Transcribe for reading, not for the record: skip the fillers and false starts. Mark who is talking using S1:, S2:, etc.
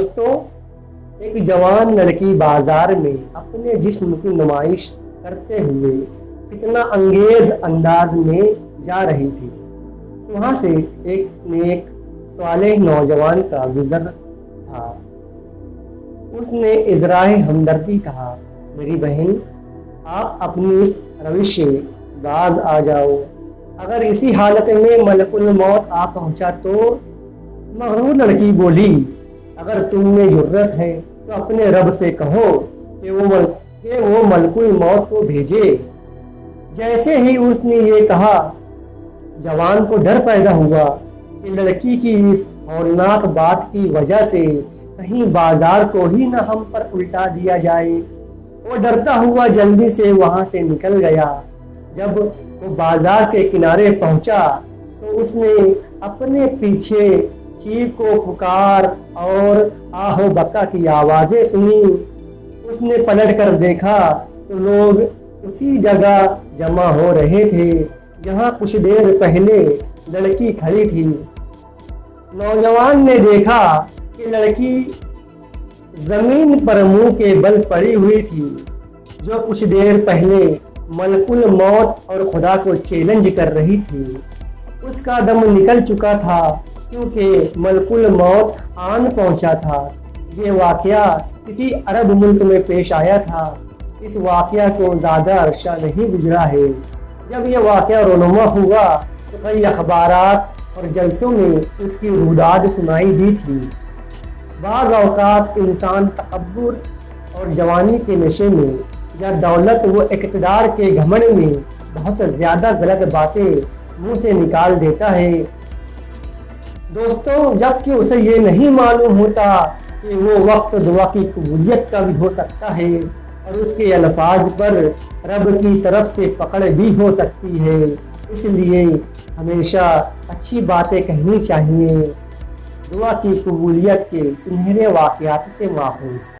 S1: دوستوں، ایک جوان لڑکی بازار میں اپنے جسم کی نمائش کرتے ہوئے فتنہ انگیز انداز میں جا رہی تھی۔ وہاں سے ایک نیک صالح نوجوان کا گزر تھا۔ اس نے اظہارِ ہمدردی کہا، میری بہن، آپ اپنی اس روش سے باز آ جاؤ، اگر اسی حالت میں ملک الموت آ پہنچا تو؟ مغرور لڑکی بولی، اگر تم میں جرت ہے تو اپنے رب سے کہو کہ وہ ملک الموت کو بھیجے۔ جیسے ہی اس نے یہ کہا، جوان کو ڈر پیدا ہوا کہ لڑکی کی اس ہولناک بات کی وجہ سے کہیں بازار کو ہی نہ ہم پر الٹا دیا جائے۔ وہ ڈرتا ہوا جلدی سے وہاں سے نکل گیا۔ جب وہ بازار کے کنارے پہنچا تو اس نے اپنے پیچھے چیخ و پکار اور آہ و بکا کی آوازیں سنی۔ اس نے پلٹ کر دیکھا تو لوگ اسی جگہ جمع ہو رہے تھے جہاں کچھ دیر پہلے لڑکی کھڑی تھی۔ نوجوان نے دیکھا کہ لڑکی زمین پر منہ کے بل پڑی ہوئی تھی، جو کچھ دیر پہلے ملک الموت اور خدا کو چیلنج کر رہی تھی۔ اس کا دم نکل چکا تھا کیونکہ ملک الموت آن پہنچا تھا۔ یہ واقعہ کسی عرب ملک میں پیش آیا تھا۔ اس واقعہ کو زیادہ عرصہ نہیں گزرا ہے جب یہ واقعہ رونما ہوا تو کئی اخبارات اور جلسوں میں اس کی روداد سنائی دی تھی۔ بعض اوقات انسان تکبر اور جوانی کے نشے میں یا دولت و اقتدار کے گھمنڈ میں بہت زیادہ غلط باتیں منہ سے نکال دیتا ہے دوستوں، جبکہ اسے یہ نہیں معلوم ہوتا کہ وہ وقت دعا کی قبولیت کا بھی ہو سکتا ہے اور اس کے الفاظ پر رب کی طرف سے پکڑ بھی ہو سکتی ہے۔ اس لیے ہمیشہ اچھی باتیں کہنی چاہیے۔ دعا کی قبولیت کے سنہرے واقعات سے ماخوذ۔